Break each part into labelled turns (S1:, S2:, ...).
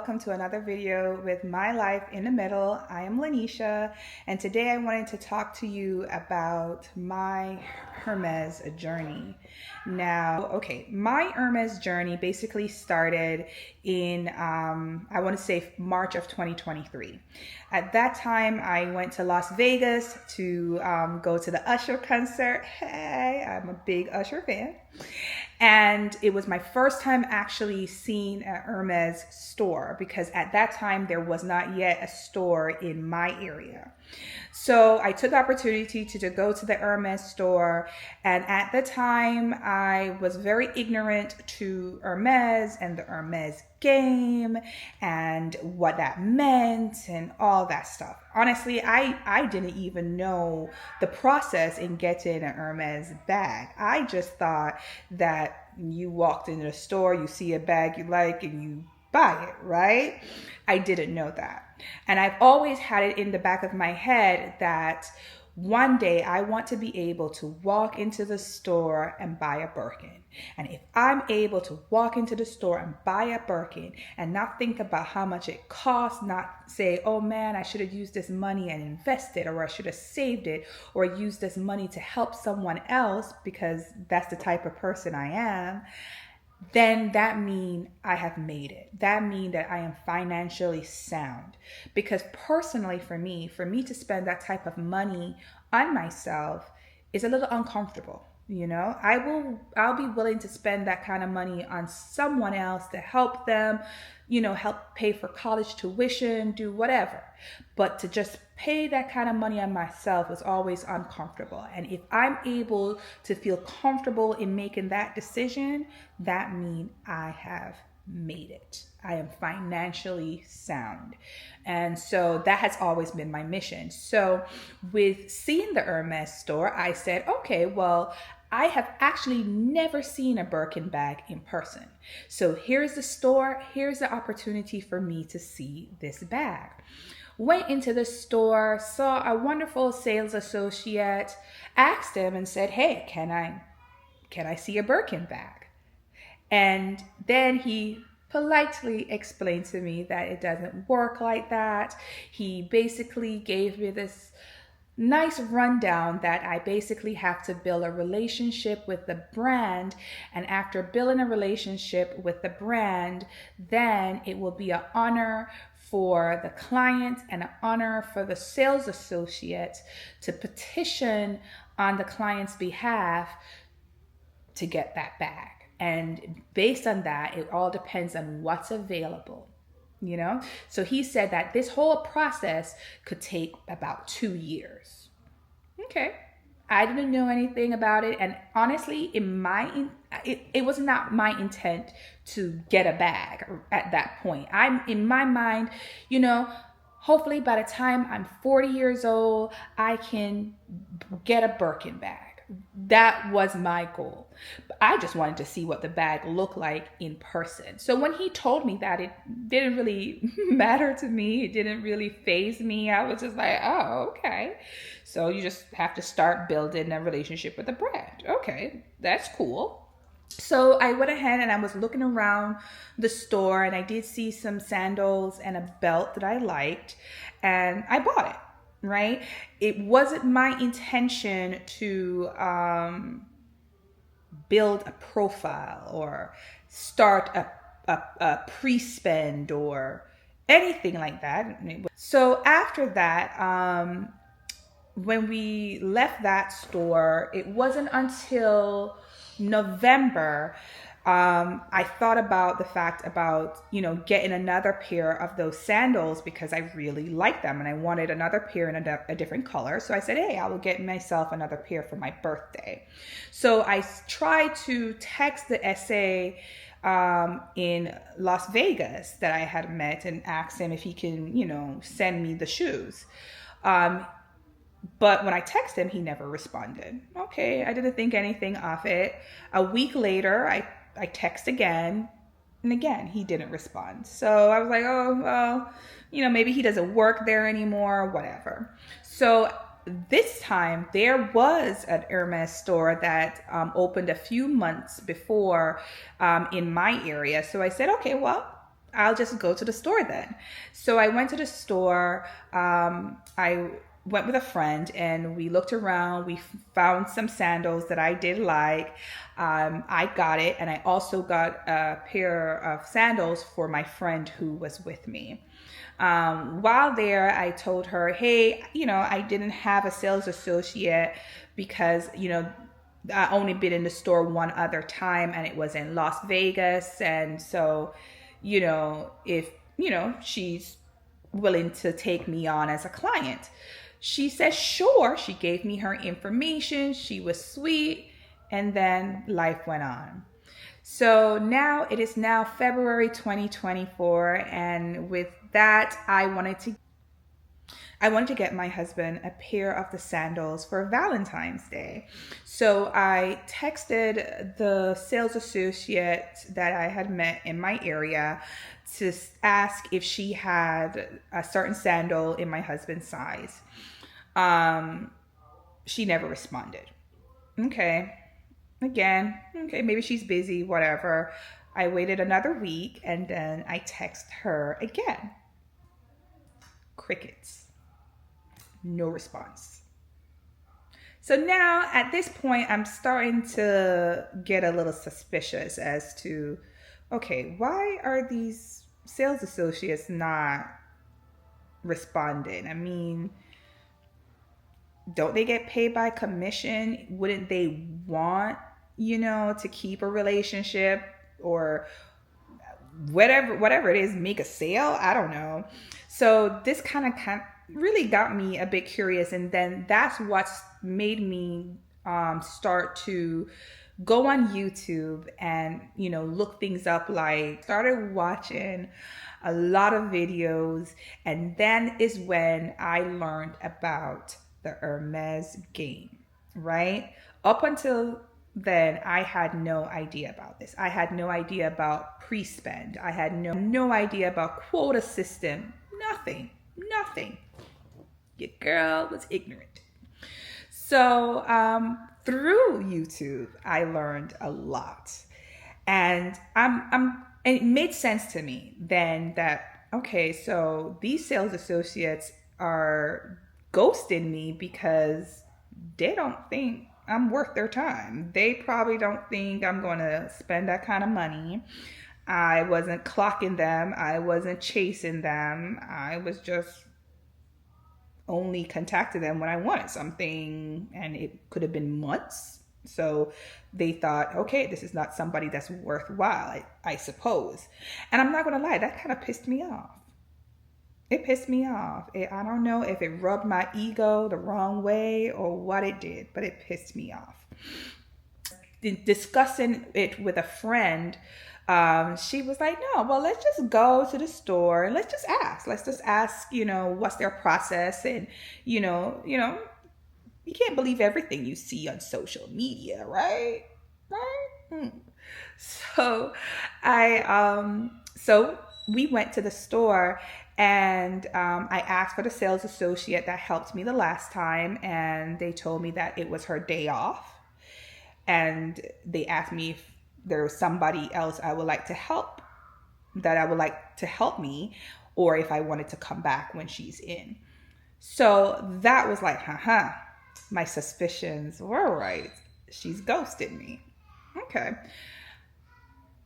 S1: welcome to another video with my life in the middle. I am Lanisha, and today I wanted to talk to you about my Hermès journey. Now, my Hermès journey basically started in, I want to say March of 2023. At that time, I went to Las Vegas to go to the Usher concert. Hey, I'm a big Usher fan. And it was my first time actually seeing an Hermès store because at that time there was not yet a store in my area. So I took the opportunity to go to the Hermès store, and at the time I was very ignorant to Hermès and the Hermès game and what that meant and all that stuff. Honestly, I didn't even know the process in getting an Hermès bag. I just thought that you walked into the store, you see a bag you like, and you buy it, right? I didn't know that. And I've always had it in the back of my head that one day I want to be able to walk into the store and buy a Birkin. And if I'm able to walk into the store and buy a Birkin and not think about how much it costs, not say, oh man, I should have used this money and invested, or I should have saved it, or used this money to help someone else because that's the type of person I am, then that means I have made it. That means that I am financially sound. Because personally for me to spend that type of money on myself is a little uncomfortable. You know, I'll be willing to spend that kind of money on someone else to help them, help pay for college tuition, do whatever. But to just pay that kind of money on myself is always uncomfortable. And if I'm able to feel comfortable in making that decision, that means I have made it. I am financially sound. And so that has always been my mission. So with seeing the Hermès store, I said, okay, well, I have actually never seen a Birkin bag in person. So here's the store. Here's the opportunity for me to see this bag. Went into the store, saw a wonderful sales associate, asked him and said, hey, can I see a Birkin bag? And then he politely explained to me that it doesn't work like that. He basically gave me this nice rundown that I basically have to build a relationship with the brand, and after building a relationship with the brand, then it will be an honor for the client and an honor for the sales associate to petition on the client's behalf to get that bag. And based on that, it all depends on what's available. So he said that this whole process could take about 2 years. Okay. I didn't know anything about it. And honestly, it was not my intent to get a bag at that point. In my mind, hopefully by the time I'm 40 years old, I can get a Birkin bag. That was my goal. I just wanted to see what the bag looked like in person. So when he told me that, it didn't really matter to me. It didn't really faze me. I was just like, oh, okay. So you just have to start building a relationship with the brand. Okay, that's cool. So I went ahead and I was looking around the store, and I did see some sandals and a belt that I liked, and I bought it. Right? It wasn't my intention to build a profile or start a pre-spend or anything like that. So after that, when we left that store, it wasn't until November I thought about the fact about, getting another pair of those sandals because I really liked them and I wanted another pair in a different color. So I said, hey, I will get myself another pair for my birthday. So I tried to text the SA in Las Vegas that I had met and asked him if he can, send me the shoes. But when I texted him, he never responded. Okay, I didn't think anything of it. A week later, I text again, and again, he didn't respond. So I was like, oh, well, maybe he doesn't work there anymore, whatever. So this time, there was an Hermès store that opened a few months before in my area. So I said, okay, well, I'll just go to the store then. So I went to the store. I went with a friend and we looked around. We found some sandals that I did like. I got it, and I also got a pair of sandals for my friend who was with me. While there, I told her, hey, I didn't have a sales associate because, I only been in the store one other time and it was in Las Vegas. And so, if, she's willing to take me on as a client. She said, sure. She gave me her information. She was sweet. And then life went on. So now it is now February 2024. And with that, I wanted to get my husband a pair of the sandals for Valentine's Day. So I texted the sales associate that I had met in my area to ask if she had a certain sandal in my husband's size. She never responded. Okay. Again, okay, maybe she's busy, whatever. I waited another week and then I text her again. Crickets. No response. So now at this point, I'm starting to get a little suspicious as to, okay, why are these sales associates not responding? I mean, don't they get paid by commission? Wouldn't they want, to keep a relationship or whatever it is, make a sale? I don't know. So this kind of really got me a bit curious, and then that's what's made me start to go on YouTube and look things up. Like, started watching a lot of videos, and then is when I learned about the Hermès game, right? Up until then, I had no idea about this. I had no idea about pre-spend. I had no idea about quota system. Nothing. Your girl was ignorant. So through YouTube, I learned a lot, and it made sense to me then that, okay, so these sales associates are ghosting me because they don't think I'm worth their time. They probably don't think I'm going to spend that kind of money. I wasn't clocking them. I wasn't chasing them. I was just only contacted them when I wanted something, and it could have been months. So they thought, okay, this is not somebody that's worthwhile, I suppose. And I'm not going to lie, that kind of pissed me off. It pissed me off. I don't know if it rubbed my ego the wrong way or what it did, but it pissed me off. Discussing it with a friend, she was like, no, well, let's just go to the store and let's just ask. Let's just ask, what's their process. And, you can't believe everything you see on social media, right? Right? So so we went to the store, and I asked for the sales associate that helped me the last time, and they told me that it was her day off. And they asked me if there was somebody else I would like to help me, or if I wanted to come back when she's in. So that was like, my suspicions were right. She's ghosted me. Okay.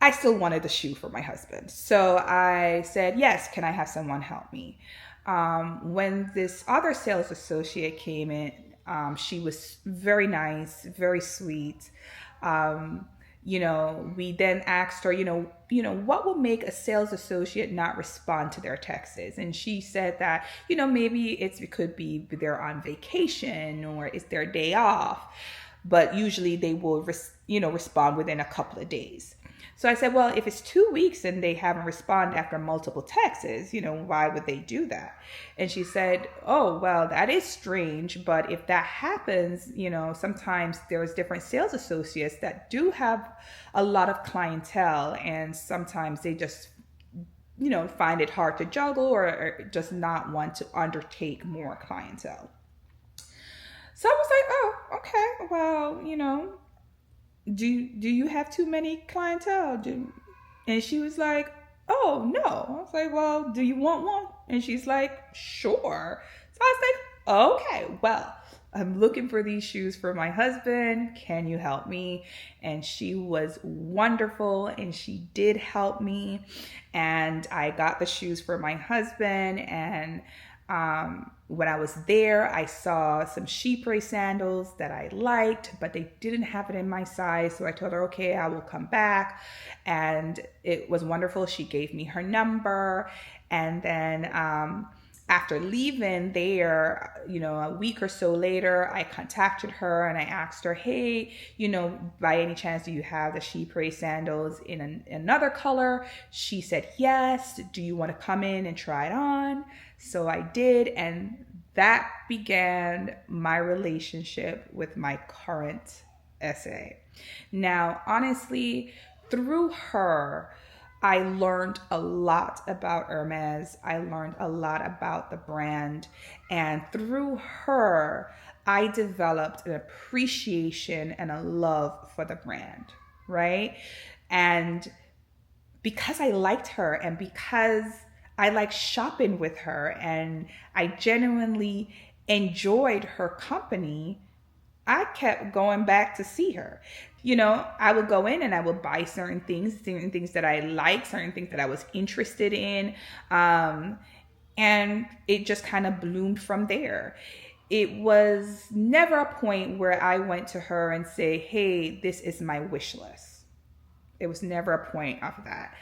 S1: I still wanted the shoe for my husband. So I said, yes, can I have someone help me? When this other sales associate came in, she was very nice, very sweet. We then asked her, what will make a sales associate not respond to their texts? And she said that, maybe it could be they're on vacation or it's their day off, but usually they will, respond within a couple of days. So I said, well, if it's 2 weeks and they haven't responded after multiple texts, why would they do that? And she said, oh, well, that is strange. But if that happens, sometimes there's different sales associates that do have a lot of clientele. And sometimes they just, find it hard to juggle or just not want to undertake more clientele. So I was like, oh, okay, well, do you have too many clientele? And she was like, oh, no. I was like, well, do you want one? And she's like, sure. So I was like, okay, well, I'm looking for these shoes for my husband. Can you help me? And she was wonderful, and she did help me. And I got the shoes for my husband. And when I was there, I saw some chypre sandals that I liked, but they didn't have it in my size. So I told her, okay, I will come back. And it was wonderful. She gave me her number. And then after leaving there, a week or so later, I contacted her and I asked her, hey, by any chance, do you have the chypre sandals in another color? She said, yes. Do you want to come in and try it on? So I did. And that began my relationship with my current SA. Now, honestly, through her, I learned a lot about Hermès. I learned a lot about the brand. And through her, I developed an appreciation and a love for the brand, right? And because I liked her and because I liked shopping with her and I genuinely enjoyed her company, I kept going back to see her. I would go in and I would buy certain things that I liked, certain things that I was interested in. And it just kind of bloomed from there. It was never a point where I went to her and say, hey, this is my wish list. It was never a point of that.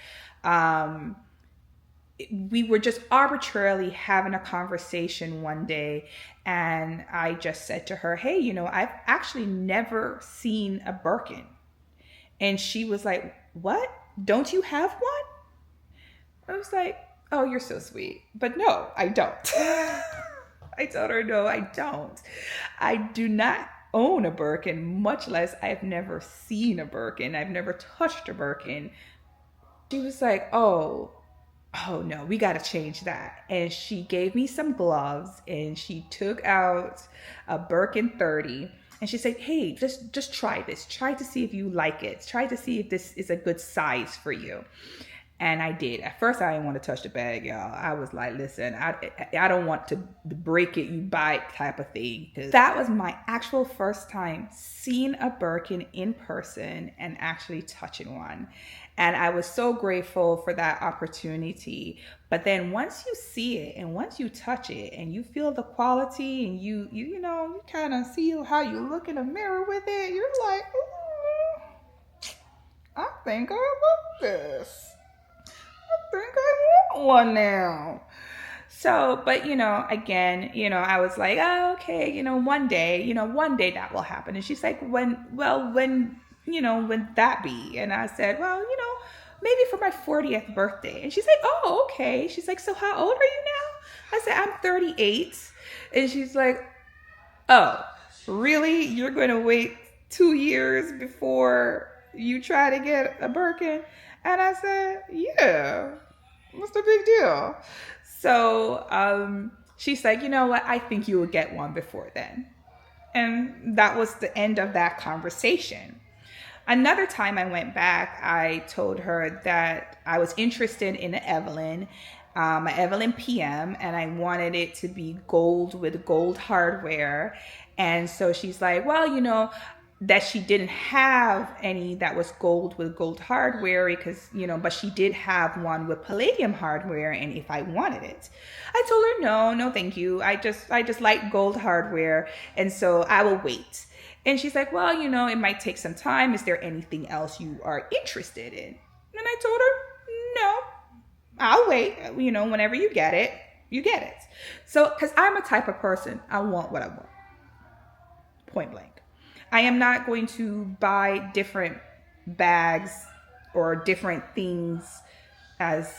S1: We were just arbitrarily having a conversation one day, and I just said to her, hey, I've actually never seen a Birkin. And she was like, what? Don't you have one? I was like, oh, you're so sweet. But no, I don't. I told her, no, I don't. I do not own a Birkin, much less I've never seen a Birkin. I've never touched a Birkin. She was like, oh no, we got to change that. And she gave me some gloves and she took out a Birkin 30 and she said, hey, just try this. Try to see if you like it. Try to see if this is a good size for you. And I did. At first, I didn't want to touch the bag, y'all. I was like, listen, I don't want to break it, you buy it type of thing. That was my actual first time seeing a Birkin in person and actually touching one. And I was so grateful for that opportunity. But then once you see it and once you touch it and you feel the quality and you kind of see how you look in the mirror with it, you're like, ooh, I think I love this. I think I want one now. So, but again, I was like, oh, okay, one day that will happen. And she's like, when that be? And I said, well, maybe for my 40th birthday. And she's like, oh, okay. She's like, so how old are you now? I said, I'm 38. And she's like, oh, really? You're going to wait 2 years before you try to get a Birkin? And I said, yeah, what's the big deal? So she's like, you know what? I think you will get one before then. And that was the end of that conversation. Another time I went back, I told her that I was interested in an Evelyn PM, and I wanted it to be gold with gold hardware. And so she's like, well, that she didn't have any that was gold with gold hardware because, but she did have one with palladium hardware. And if I wanted it, I told her, no, thank you. I just like gold hardware. And so I will wait. And she's like, well, it might take some time. Is there anything else you are interested in? And I told her, no, I'll wait. Whenever you get it, you get it. So, because I'm a type of person, I want what I want. Point blank. I am not going to buy different bags or different things as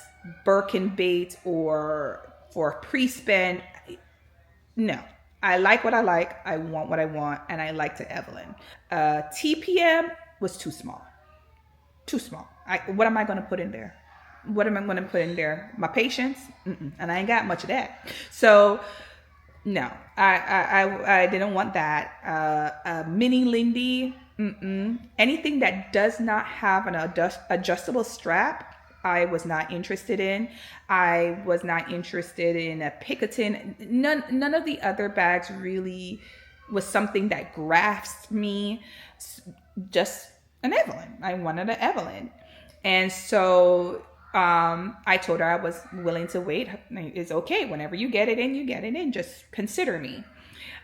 S1: Birkin bait or for pre-spend. No. I like what I like. I want what I want. And I like to Evelyn. TPM was too small. Too small. What am I going to put in there? What am I going to put in there? My patience? And I ain't got much of that. So, no. I didn't want that. Mini Lindy? Anything that does not have an adjustable strap? I was not interested in. I was not interested in a Picotin. None of the other bags really was something that grasped me. Just an Evelyn. I wanted an Evelyn. And so I told her I was willing to wait. It's okay. Whenever you get it in, you get it in. Just consider me.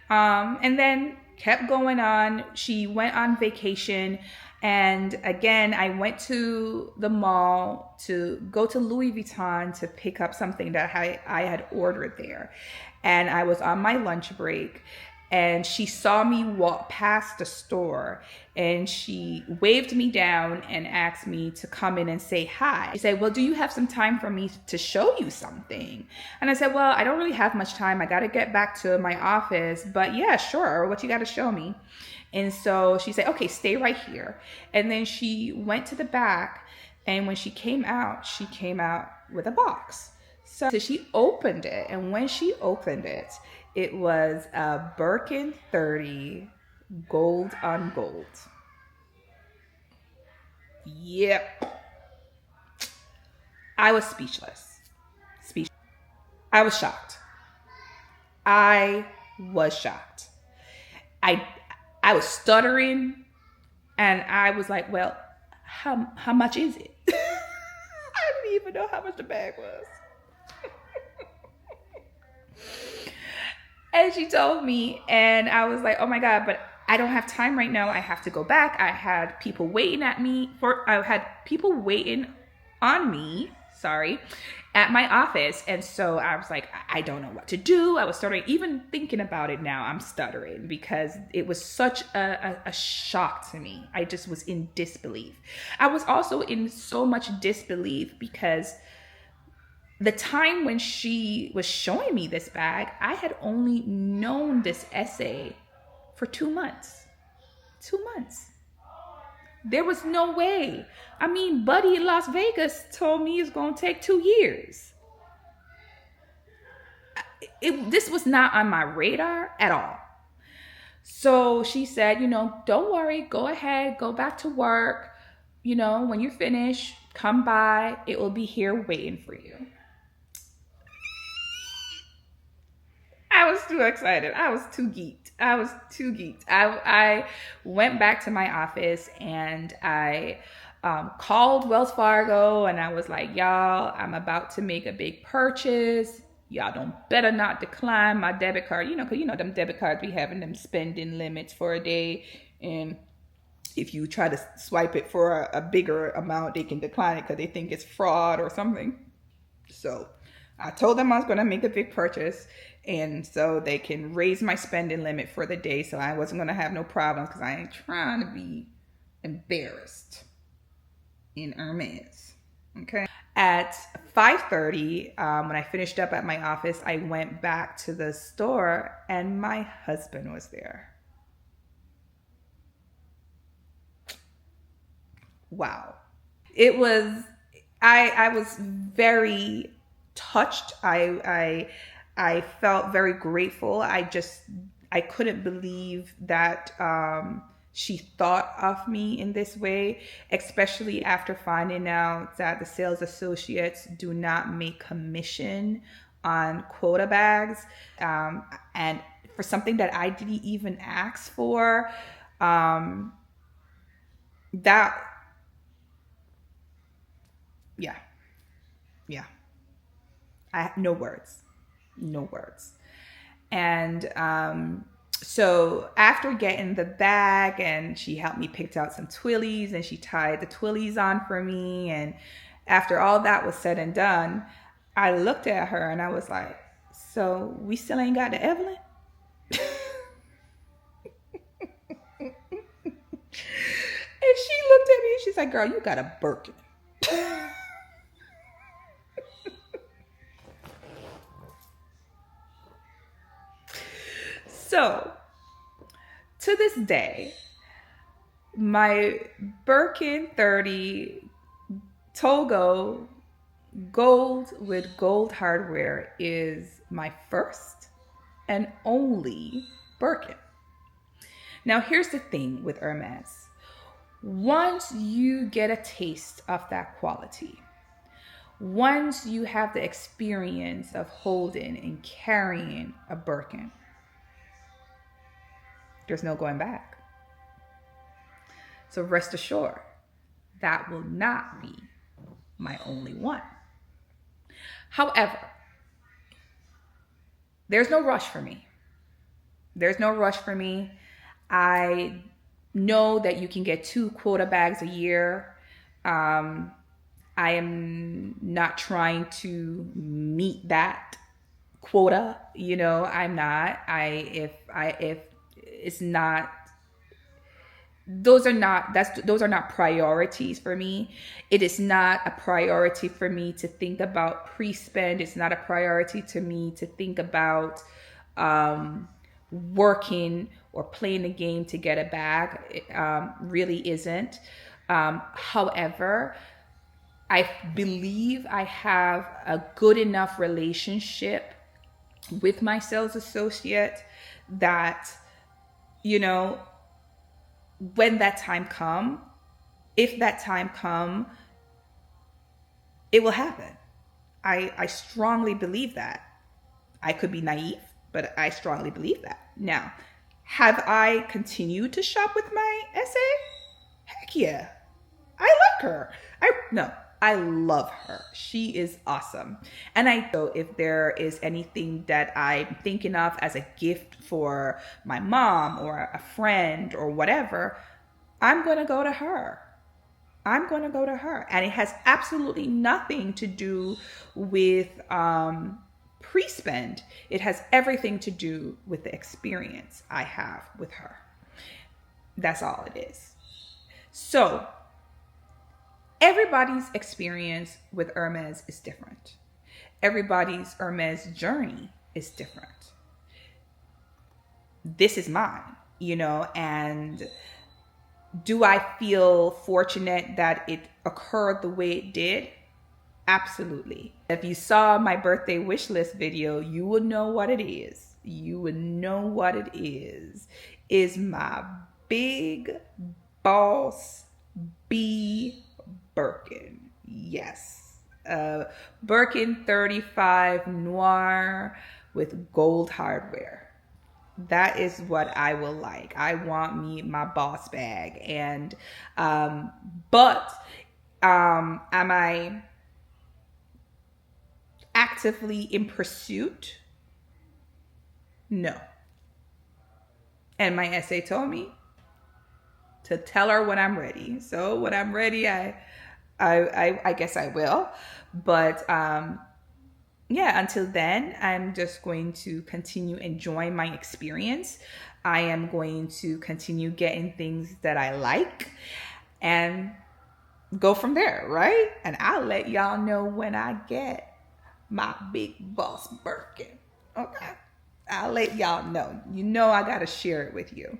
S1: And then kept going on. She went on vacation. And again, I went to the mall to go to Louis Vuitton to pick up something that I had ordered there. And I was on my lunch break. And she saw me walk past the store and she waved me down and asked me to come in and say hi. She said, well, do you have some time for me to show you something? And I said, well, I don't really have much time. I got to get back to my office, but yeah, sure. What you got to show me? And so she said, okay, stay right here. And then she went to the back, and when she came out with a box. So she opened it, and when she opened it, it was a Birkin 30 gold on gold. Yep. I was speechless. I was shocked. I was shocked. I was stuttering, and I was like, well, how much is it? I didn't even know how much the bag was. And she told me, and I was like, oh my God, but I don't have time right now. I have to go back. I had people waiting on me at my office. And so I was like, I don't know what to do. I was stuttering. Even thinking about it now, I'm stuttering because it was such a shock to me. I just was in disbelief. I was also in so much disbelief because the time when she was showing me this bag, I had only known this essay for 2 months. 2 months. There was no way. I mean, Buddy in Las Vegas told me it's going to take 2 years. This was not on my radar at all. So she said, don't worry, go ahead, go back to work. When you're finished, come by. It will be here waiting for you. I was too excited. I was too geeked. I went back to my office and I called Wells Fargo and I was like, y'all, I'm about to make a big purchase. Y'all better not decline my debit card. Cause them debit cards be having them spending limits for a day. And if you try to swipe it for a bigger amount, they can decline it because they think it's fraud or something. So I told them I was going to make a big purchase, and so they can raise my spending limit for the day, so I wasn't going to have no problems because I ain't trying to be embarrassed in Hermès. Okay. At 5:30, when I finished up at my office, I went back to the store, and my husband was there. Wow. It was, I was very touched. I felt very grateful. I couldn't believe that she thought of me in this way, especially after finding out that the sales associates do not make commission on quota bags. And for something that I didn't even ask for, yeah. I have no words. And so after getting the bag, and she helped me pick out some twillies, and she tied the twillies on for me, and after all that was said and done, I looked at her and I was like, so we still ain't got the Evelyn? And she looked at me and she's like, girl, you got a Birkin. So, to this day, my Birkin 30 Togo gold with gold hardware is my first and only Birkin. Now, here's the thing with Hermès. Once you get a taste of that quality, once you have the experience of holding and carrying a Birkin, there's no going back. So rest assured, that will not be my only one. However, there's no rush for me. There's no rush for me. I know that you can get 2 quota bags a year. I am not trying to meet that quota, you know, I'm not. If it's not, those are not priorities for me. It is not a priority for me to think about pre-spend. It's not a priority to me to think about working or playing the game to get a bag. It really isn't. However, I believe I have a good enough relationship with my sales associate that, you know, when that time come, if that time come, it will happen. I strongly believe that. I could be naive, but I strongly believe that. Now, have I continued to shop with my SA? Heck yeah. I like her. I love her. She is awesome. And so if there is anything that I'm thinking of as a gift for my mom or a friend or whatever, I'm going to go to her. I'm going to go to her. And it has absolutely nothing to do with pre-spend. It has everything to do with the experience I have with her. That's all it is. So everybody's experience with Hermes is different. Everybody's Hermes journey is different. This is mine, you know, and do I feel fortunate that it occurred the way it did? Absolutely. If you saw my birthday wish list video, you would know what it is. You would know what it is my big boss B Birkin. Yes. Birkin 35 Noir with gold hardware. That is what I will like. I want me my boss bag. And am I actively in pursuit? No. And my SA told me to tell her when I'm ready. So when I'm ready, I guess I will. But yeah, until then, I'm just going to continue enjoying my experience. I am going to continue getting things that I like and go from there, right? And I'll let y'all know when I get my big boss Birkin. Okay? I'll let y'all know. You know I got to share it with you.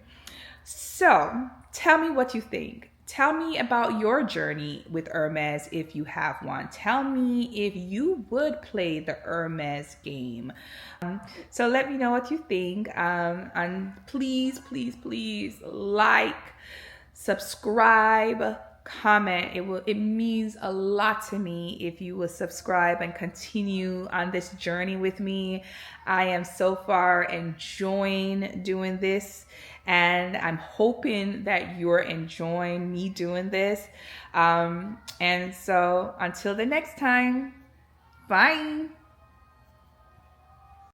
S1: So tell me what you think. Tell me about your journey with Hermes if you have one. Tell me if you would play the Hermes game. So let me know what you think. And please, please, please like, subscribe, comment. It means a lot to me if you will subscribe and continue on this journey with me. I am so far enjoying doing this, and I'm hoping that you're enjoying me doing this. And so until the next time, bye.